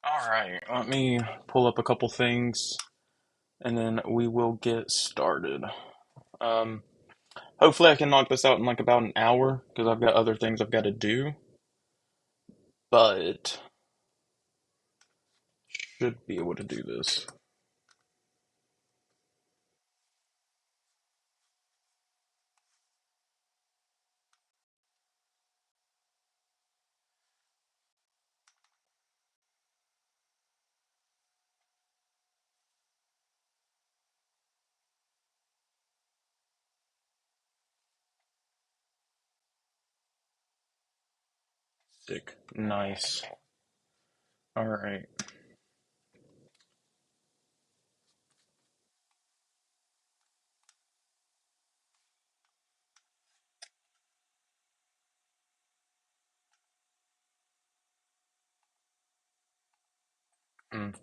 Alright, let me pull up a couple things and then we will get started. Um, Hopefully I can knock this out in like about an hour because I've got other things I've got to do, but should be able to do this. Sick. Nice. Alright.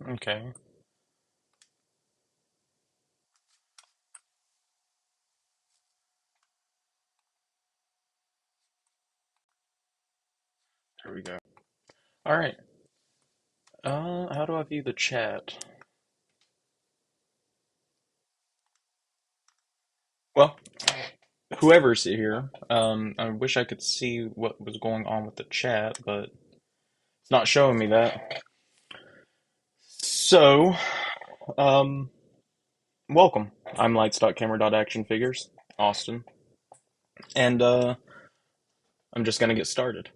Okay. There we go. Alright. How do I view the chat? Well, whoever's here, I wish I could see what was going on with the chat, but it's not showing me that. So, um, welcome. I'm Lights.Camera.AF figures, Austin, and I'm just gonna get started.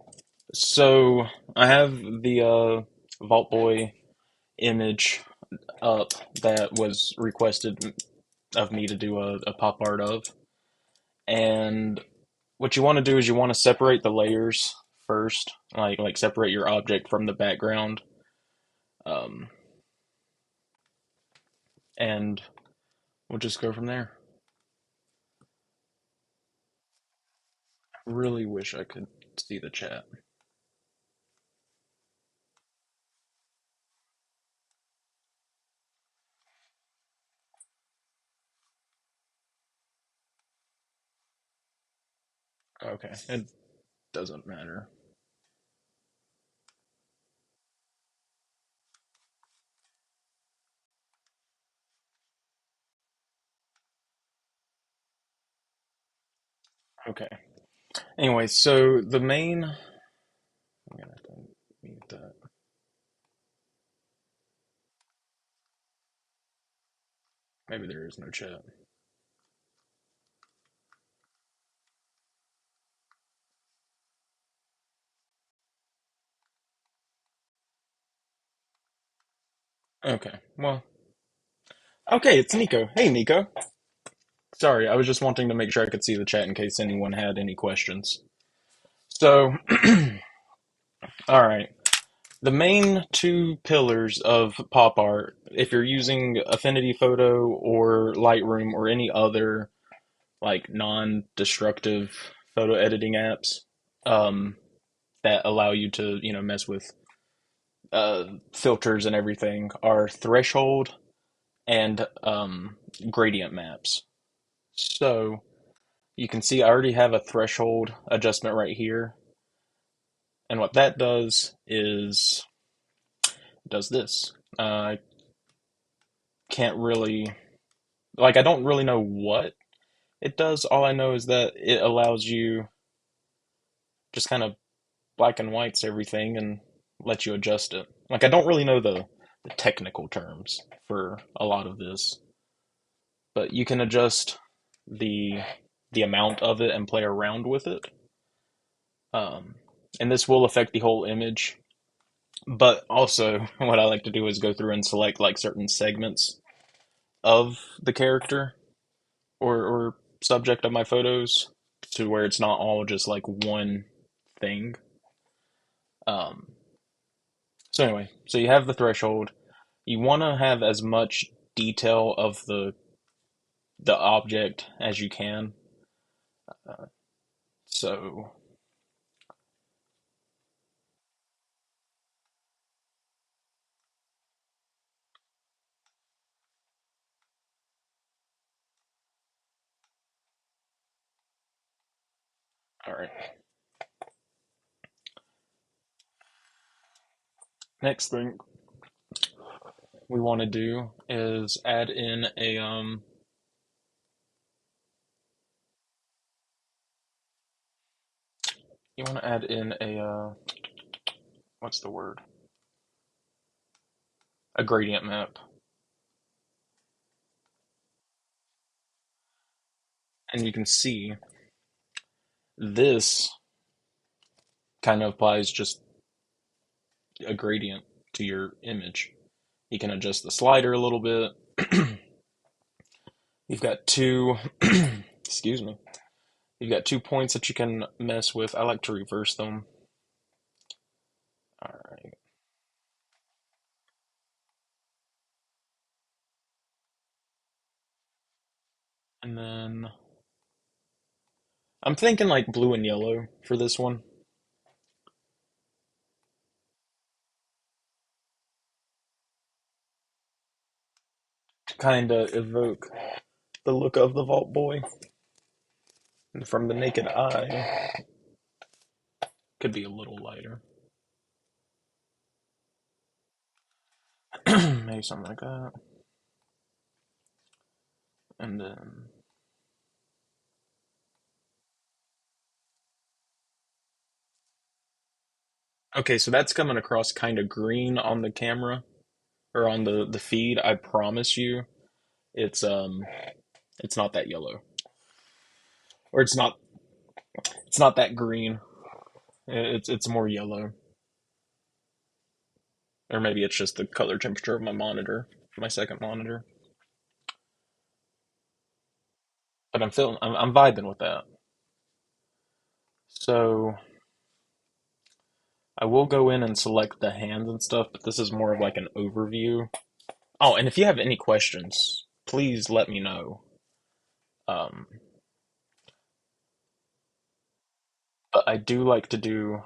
So I have the Vault Boy image up that was requested of me to do a pop art of, and what you want to do is you want to separate the layers first, like separate your object from the background, um, and we'll just go from there. Really wish I could see the chat. Okay, it doesn't matter. Okay. Anyway, so the main. I'm gonna have to mute that. Maybe there is no chat. Okay, well, okay, it's Nico. Hey, Nico. Sorry, I was just wanting to make sure I could see the chat in case anyone had any questions. So, all right. The main two pillars of pop art, if you're using Affinity Photo or Lightroom or any other like non-destructive photo editing apps, um, that allow you to, mess with filters and everything, are threshold and gradient maps. So you can see I already have a threshold adjustment right here. And what that does is it does this. I can't really, like, I don't really know what it does. All I know is that it allows you just kind of black and whites everything and let you adjust it. Like, I don't really know the technical terms for a lot of this, but you can adjust the the amount of it and play around with it. Um, and this will affect the whole image. But also, what I like to do is go through and select like certain segments of the character or subject of my photos to where it's not all just like one thing. Um, so anyway, so you have the threshold. You want to have as much detail of the object as you can. Uh, so All right. Next thing we want to do is add in a you want to add in a what's the word? A gradient map. And you can see this kind of applies just a gradient to your image. You can adjust the slider a little bit. You've got two, excuse me, you've got 2 points that you can mess with. I like to reverse them. All right. And then I'm thinking like blue and yellow for this one to kind of evoke the look of the Vault Boy. And from the naked eye, could be a little lighter. Maybe something like that. And then, okay, so that's coming across kind of green on the camera or on the feed. I promise you, it's um, it's not that yellow, or it's not that green. It's more yellow, or maybe it's just the color temperature of my monitor, my second monitor. But I'm vibing with that. So I will go in and select the hands and stuff, but this is more of like an overview. Oh, and if you have any questions, please let me know. Um, but I do like to do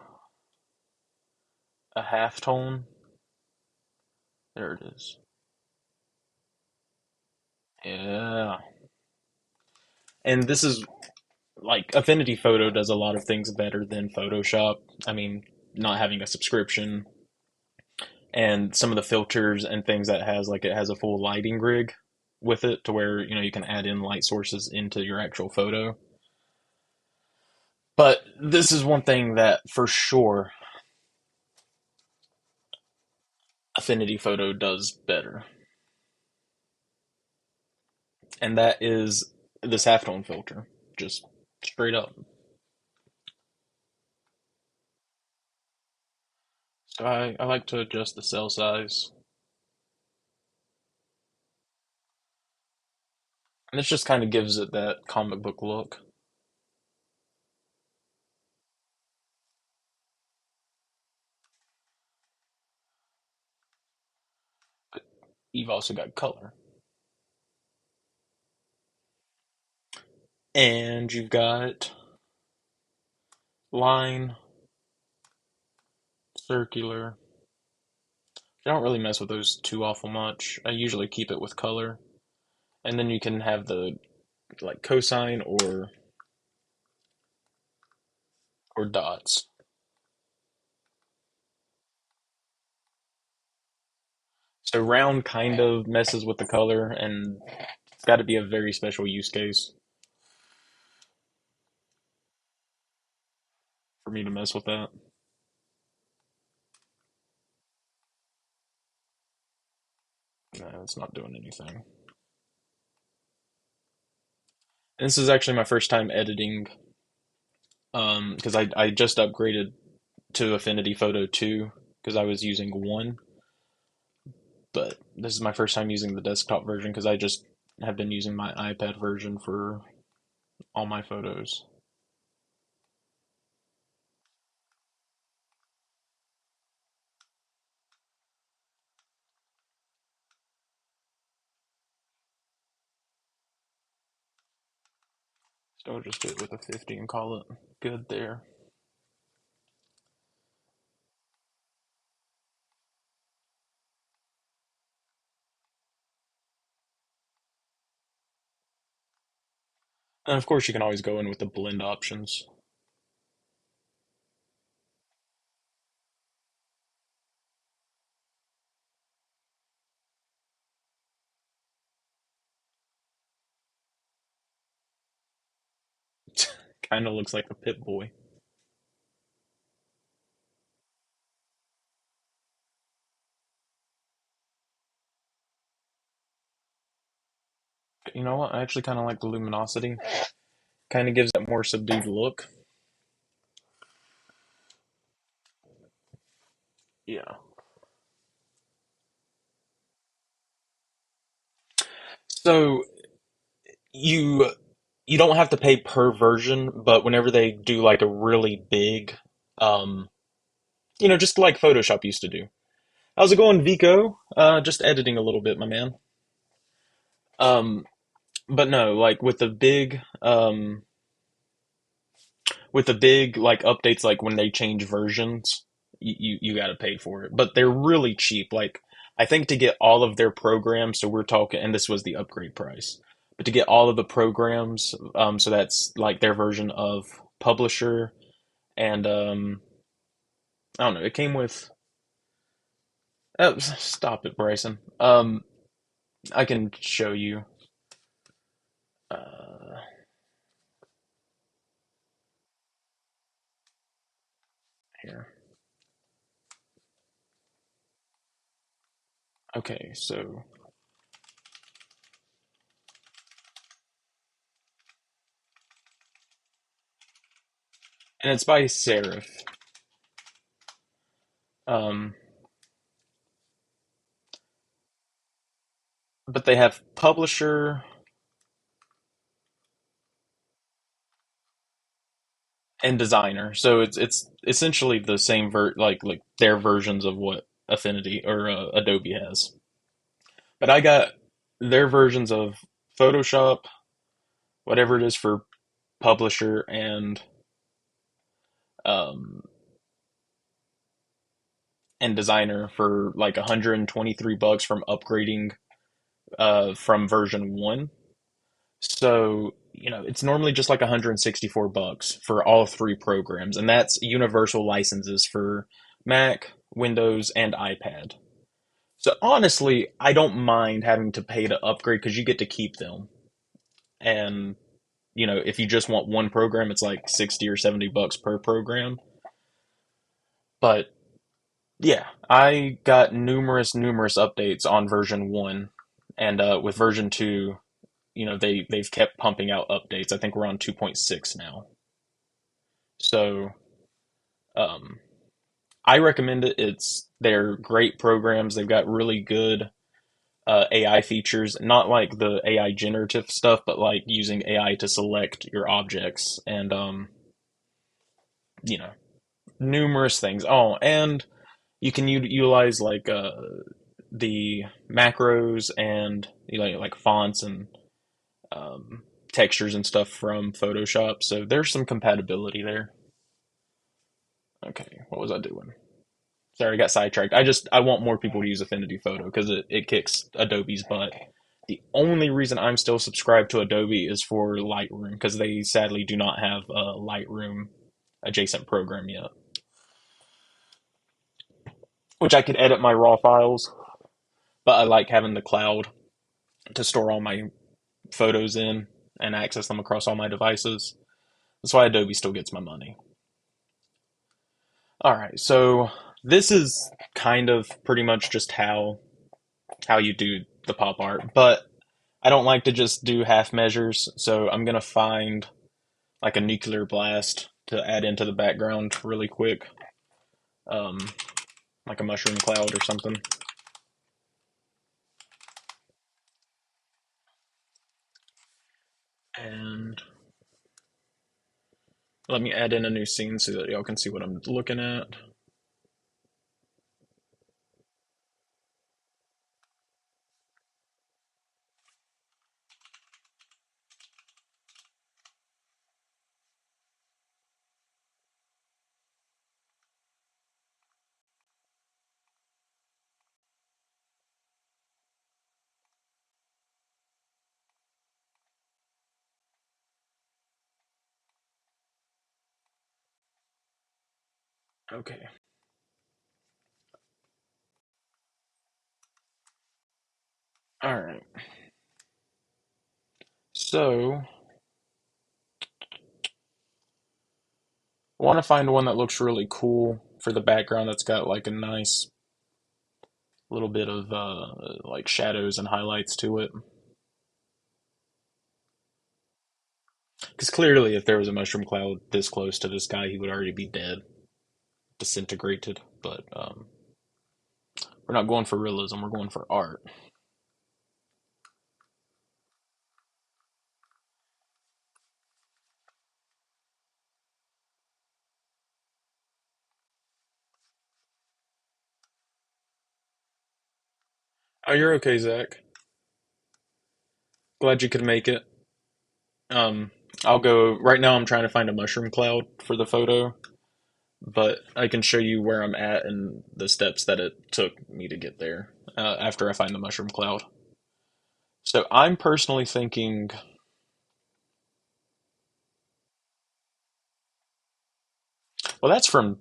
a half tone. There it is. Yeah. And this is like Affinity Photo does a lot of things better than Photoshop. I mean, not having a subscription and some of the filters and things that has like it has a full lighting rig with it to where you can add in light sources into your actual photo. But this is one thing that for sure Affinity Photo does better, and that is this halftone filter, just straight up. So I like to adjust the cell size, and this just kind of gives it that comic book look. But you've also got color, and you've got line, circular. I don't really mess with those too awful much. I usually keep it with color, and then you can have the like cosine or dots. So round kind of messes with the color, and it's got to be a very special use case for me to mess with that. No, it's not doing anything. And this is actually my first time editing, because I just upgraded to Affinity Photo 2 because I was using 1, but this is my first time using the desktop version because I just have been using my iPad version for all my photos. So I'll just do it with a 50 and call it good there. And of course, you can always go in with the blend options. Kind of looks like a Pit Boy. You know what? I actually kind of like the luminosity. Kind of gives that more subdued look. Yeah. So you you don't have to pay per version, but whenever they do like a really big, um, just like Photoshop used to do. How's it going, Vico? Just editing a little bit, my man. Um, but no, like with the big like updates, like when they change versions, you got to pay for it. But they're really cheap. Like I think to get all of their programs, so we're talking, and this was the upgrade price. But to get all of the programs, so that's like their version of Publisher and I don't know. It came with. Stop it, Bryson. I can show you. Uh, here. Okay, so and it's by Serif. Um, but they have Publisher and Designer, so it's essentially the same like their versions of what Affinity or Adobe has. But I got their versions of Photoshop, whatever it is for Publisher, um, and Designer for like 123 bucks from upgrading from version 1. So, it's normally just like 164 bucks for all three programs, and that's universal licenses for Mac, Windows, and iPad. So honestly, I don't mind having to pay to upgrade because you get to keep them. And, if you just want one program, it's like 60 or 70 bucks per program. But yeah, I got numerous updates on version 1. And with version 2, they've kept pumping out updates. I think we're on 2.6 now. So, um, I recommend it. They're great programs. They've got really good AI features, not like the AI generative stuff, but like using AI to select your objects and you know, numerous things. Oh, and you can utilize like the macros and like fonts and um, textures and stuff from Photoshop. So there's some compatibility there. Okay, what was I doing? Sorry, I got sidetracked. I want more people to use Affinity Photo because it kicks Adobe's butt. The only reason I'm still subscribed to Adobe is for Lightroom because they sadly do not have a Lightroom adjacent program yet, which I could edit my raw files, but I like having the cloud to store all my photos in and access them across all my devices. That's why Adobe still gets my money. All right, so this is kind of pretty much just how you do the pop art, but I don't like to just do half measures, so I'm gonna find like a nuclear blast to add into the background really quick, um, like a mushroom cloud or something. And let me add in a new scene so that y'all can see what I'm looking at. Okay. All right. So want to find one that looks really cool for the background that's got like a nice little bit of like shadows and highlights to it. Because clearly, if there was a mushroom cloud this close to this guy, he would already be dead, disintegrated. But we're not going for realism, we're going for art. Oh, you're okay, Zach. Glad you could make it. Um, I'll go. Right now, I'm trying to find a mushroom cloud for the photo, but I can show you where I'm at and the steps that it took me to get there after I find the mushroom cloud. So I'm personally thinking, well, that's from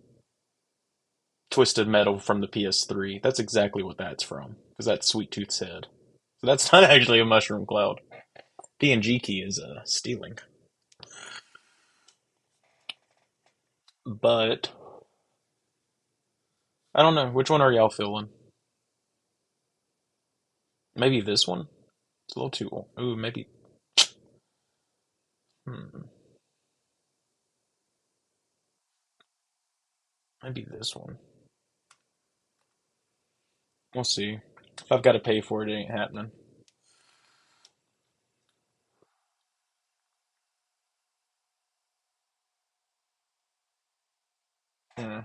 Twisted Metal from the PS3. That's exactly what that's from, because that's Sweet Tooth's head. So that's not actually a mushroom cloud. PNG key is stealing. But I don't know. Which one are y'all feeling? Maybe this one? It's a little too old. Ooh, maybe. Hmm, maybe this one. We'll see. If I've got to pay for it, it ain't happening. Hmm,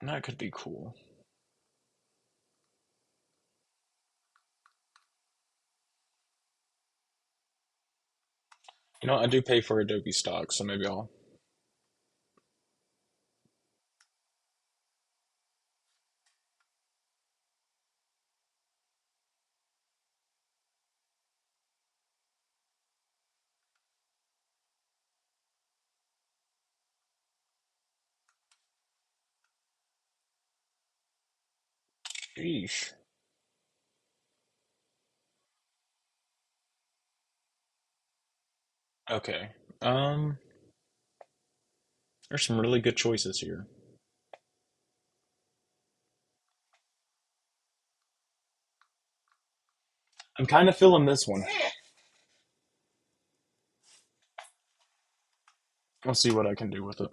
that could be cool. You know, I do pay for Adobe stock, so maybe I'll. Sheesh. Okay. Um, there's some really good choices here. I'm kind of feeling this one. I'll see what I can do with it.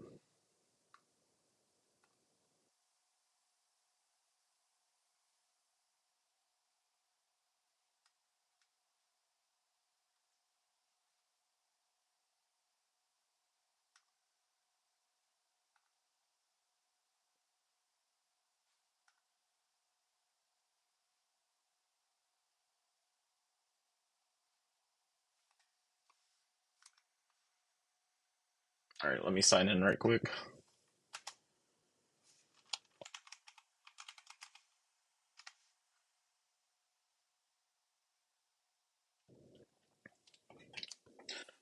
All right, let me sign in right quick.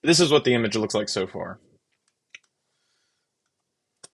This is what the image looks like so far.